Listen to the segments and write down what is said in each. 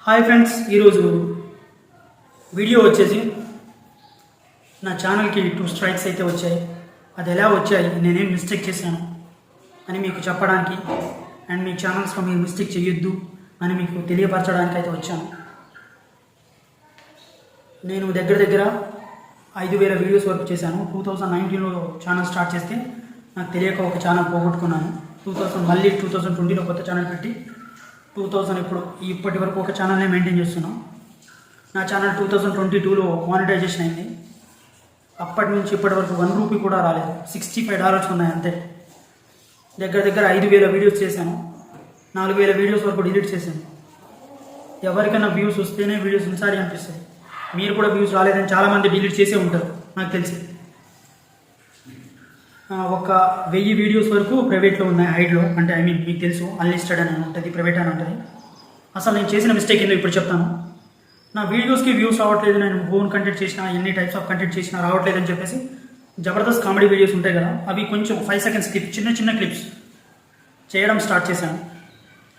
Hi friends, ఈరోజు video వచ్చేసి నా ఛానల్కి 2 స్ట్రైక్స్ అయితే వచ్చాయి. అది ఎలా వచ్చాయి, నేనేం మిస్టేక్ చేశాను అని మీకు చెప్పడానికి అండ్ మీ ఛానల్స్లో మీరు మిస్టేక్ చేయొద్దు అని మీకు తెలియపరచడానికి అయితే వచ్చాను. నేను దగ్గర 5,000 వీడియోస్ వరకు చేశాను. 2019లో ఛానల్ స్టార్ట్ చేస్తే నాకు తెలియక ఒక ఛానల్ పోగొట్టుకున్నాను. 2020లో కొత్త ఛానల్ పెట్టి 2000 ఇప్పటి వరకు ఒక ఛానల్నే మెయింటైన్ చేస్తున్నాను. నా ఛానల్ 2022లో మానిటైజేషన్ అయింది. అప్పటి నుంచి ఇప్పటి వరకు ₹1 కూడా రాలేదు. $65 ఉన్నాయి అంతే. దగ్గర 5,000 వీడియోస్ చేశాను. 4,000 వీడియోస్ వరకు డిలీట్ చేశాను. ఎవరికైనా వ్యూస్ వస్తేనే వీడియోస్ ఇన్సారి అనిపిస్తాయి. మీరు కూడా వ్యూస్ రాలేదని చాలామంది డిలీట్ చేసే ఉంటారు నాకు తెలిసి. ఒక 1000 వీడియోస్ వరకు ప్రైవేట్లో ఉన్నాయి, హైడ్లో. అంటే మీకు తెలుసు, అన్లిస్టెడ్ అని ఉంటుంది, ప్రైవేట్ అని ఉంటుంది. అసలు నేను చేసిన మిస్టేక్ ఏందో ఇప్పుడు చెప్తాను. నా వీడియోస్కి వ్యూస్ రావట్లేదు, నేను ఓన్ కంటెంట్ చేసినా, ఎన్ని టైప్స్ ఆఫ్ కంటెంట్ చేసినా రావట్లేదు అని చెప్పేసి జబర్దస్త్ కామెడీ వీడియోస్ ఉంటాయి కదా, అవి కొంచెం 5 సెకండ్స్ క్లిప్, చిన్న క్లిప్స్ చేయడం స్టార్ట్ చేశాను.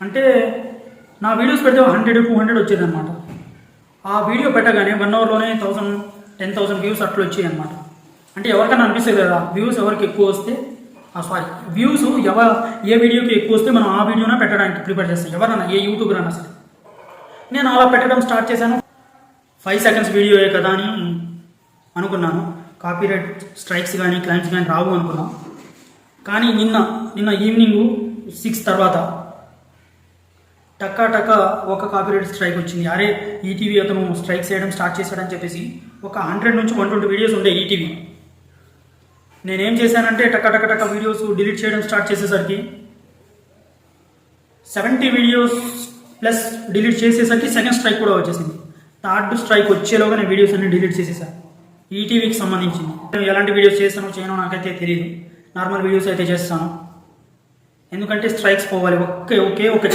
అంటే నా వీడియోస్ పెడితే 100-200 వచ్చేదన్నమాట. ఆ వీడియో పెట్టగానే 1 అవర్లోనే 10,000 వ్యూస్ అట్లా వచ్చాయి అనమాట. అంటే ఎవరికైనా అనిపిస్తుంది కదా, వ్యూస్ ఎవరికి ఎక్కువ వస్తే వ్యూస్ ఏ వీడియోకి ఎక్కువ వస్తే మనం ఆ వీడియోనే పెట్టడానికి ప్రిపేర్ చేస్తాం, ఎవరన్నా ఏ యూట్యూబర్ అన్నా సరే. నేను అలా పెట్టడం స్టార్ట్ చేశాను. 5 సెకండ్స్ వీడియోయే కదా అని అనుకున్నాను. కాపీరైట్ స్ట్రైక్స్ కానీ క్లైమ్స్ కానీ రావు అనుకున్నాను. కానీ నిన్న ఈవినింగ్ 6 తర్వాత టక్క ఒక కాపీరైట్ స్ట్రైక్ వచ్చింది. అరే, ఈటీవీ అతను స్ట్రైక్స్ చేయడం స్టార్ట్ చేశాడని చెప్పేసి ఒక 100 నుంచి 120 వీడియోస్ ఉండే ఈటీవీ. నేనేం చేశానంటే టక్క వీడియోస్ డిలీట్ చేయడం స్టార్ట్ చేసేసరికి 70 వీడియోస్ ప్లస్ డిలీట్ చేసేసరికి సెకండ్ స్ట్రైక్ కూడా వచ్చేసింది. థర్డ్ స్ట్రైక్ వచ్చేలోగా నేను వీడియోస్ అన్ని డిలీట్ చేసేసాను. ఈటీవీకి సంబంధించింది. నేను ఎలాంటి వీడియోస్ చేయనో నాకైతే తెలియదు. నార్మల్ వీడియోస్ అయితే చేస్తాను, ఎందుకంటే స్ట్రైక్స్ పోవాలి. ఒకే ఒక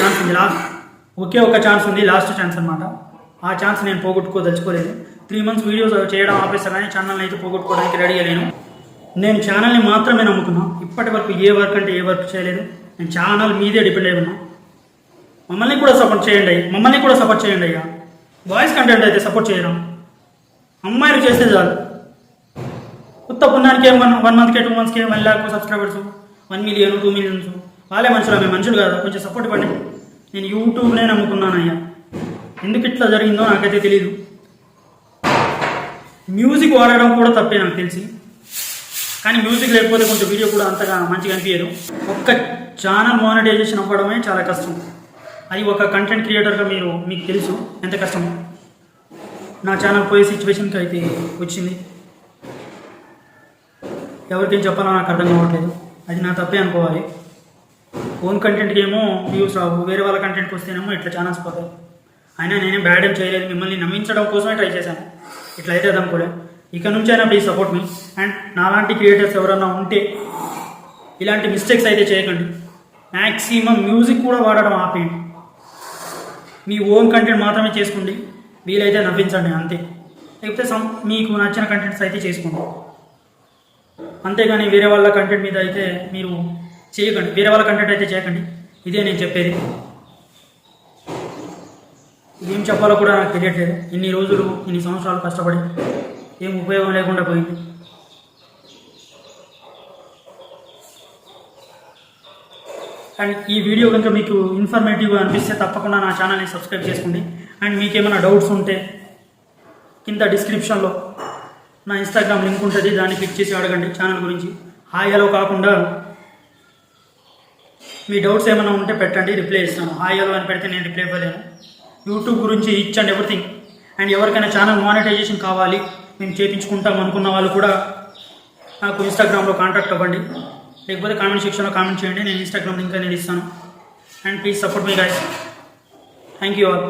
ఛాన్స్ ఉంది, లాస్ట్ ఛాన్స్ అనమాట. ఆ ఛాన్స్ నేను పోగొట్టుకోదలుచుకోలేదు. 3 మంత్స్ వీడియోస్ చేయడం ఆపేస్తా, కానీ ఛానల్ని అయితే పోగొట్టుకోవడానికి రెడీ అయ్యలేను. నేను ఛానల్ని మాత్రమే నమ్ముకున్నా. ఇప్పటి వరకు ఏ వర్క్ అంటే ఏ వర్క్ చేయలేదు. నేను ఛానల్ మీదే డిపెండ్ అయి ఉన్నా. మమ్మల్ని కూడా సపోర్ట్ చేయండి అయ్యా. వాయిస్ కంటెంట్ అయితే సపోర్ట్ చేయడం, అమ్మాయిలు చేస్తే చాలు. కొత్త పుణ్యానికి 1 మంత్కే 2 మంత్స్కే 1 lakh సబ్స్క్రైబర్స్, 1 million 2 million, వాళ్ళే మనుషులు, ఆమె మనుషులు కాదు. కొంచెం సపోర్ట్ ఇవ్వండి. నేను యూట్యూబ్నే నమ్ముకున్నానయ్యా. ఎందుకు ఇట్లా జరిగిందో నాకైతే తెలియదు. మ్యూజిక్ వాడడం కూడా తప్పే నాకు తెలిసి, కానీ మ్యూజిక్ లేకపోతే కొంచెం వీడియో కూడా అంతగా మంచిగా అనిపించదు. ఒక్క ఛానల్ మానిటైజేషన్ అవ్వడమే చాలా కష్టం. అది ఒక కంటెంట్ క్రియేటర్గా మీకు తెలుసు ఎంత కష్టమో. నా ఛానల్ పోయే సిచ్యువేషన్కి అయితే వచ్చింది. ఎవరికేం చెప్పాలో నాకు అర్థం కావట్లేదు. అది నా తప్పే అనుకోవాలి. ఓన్ కంటెంట్కి ఏమో వ్యూస్ రావు, వేరే వాళ్ళ కంటెంట్కి వస్తేనేమో ఇట్లా ఛానల్స్ పోతాయి. అయినా నేనేం బ్యాడ్ ఏం చేయలేదు, మిమ్మల్ని నమ్మించడం కోసమే ట్రై చేశాను. ఇట్లా అయితే అనుకోలేదు. ఇక నుంచైనా ప్లీజ్ సపోర్ట్ మీ. అండ్ నాలాంటి క్రియేటర్స్ ఎవరన్నా ఉంటే ఇలాంటి మిస్టేక్స్ అయితే చేయకండి. మ్యాక్సిమం మ్యూజిక్ కూడా వాడడం ఆపేయండి. మీ ఓన్ కంటెంట్ మాత్రమే చేసుకోండి. వీలైతే నవ్వించండి అంతే. లేకపోతే మీకు నచ్చిన కంటెంట్స్ అయితే చేసుకోండి. అంతేగాని వేరే వాళ్ళ కంటెంట్ మీద అయితే మీరు చేయకండి. వేరే వాళ్ళ కంటెంట్ అయితే చేయకండి. ఇదే నేను చెప్పేది. ఏం చెప్పాలో కూడా నాకు తెలియట్లేదు. ఇన్ని రోజులు, ఇన్ని సంవత్సరాలు కష్టపడి ఏం ఉపయోగం లేకుండా పోయింది. అండ్ ఈ వీడియో కనుక మీకు ఇన్ఫర్మేటివ్గా అనిపిస్తే తప్పకుండా నా ఛానల్ని సబ్స్క్రైబ్ చేసుకోండి. అండ్ మీకు ఏమైనా డౌట్స్ ఉంటే కింద డిస్క్రిప్షన్లో నా ఇన్స్టాగ్రామ్ లింక్ ఉంటుంది, దాన్ని క్లిక్ చేసి అడగండి ఛానల్ గురించి. హాయ్ హలో కాకుండా మీ డౌట్స్ ఏమైనా ఉంటే పెట్టండి, రిప్లై ఇస్తాను. హాయ్ హలో అని పెడితే నేను రిప్లై ఇవ్వలేను. యూట్యూబ్ గురించి ఈచ్ అండ్ ఎవ్రీథింగ్. అండ్ ఎవరికైనా ఛానల్ మానిటైజేషన్ కావాలి, మేము చేయించుకుంటాం అనుకున్న వాళ్ళు కూడా నాకు ఇన్స్టాగ్రామ్లో కాంటాక్ట్ అవ్వండి. లేకపోతే కామెంట్ సెక్షన్లో కామెంట్ చేయండి, నేను ఇన్స్టాగ్రామ్ లింక్ అనేది ఇస్తాను. And please support me guys. Thank you all.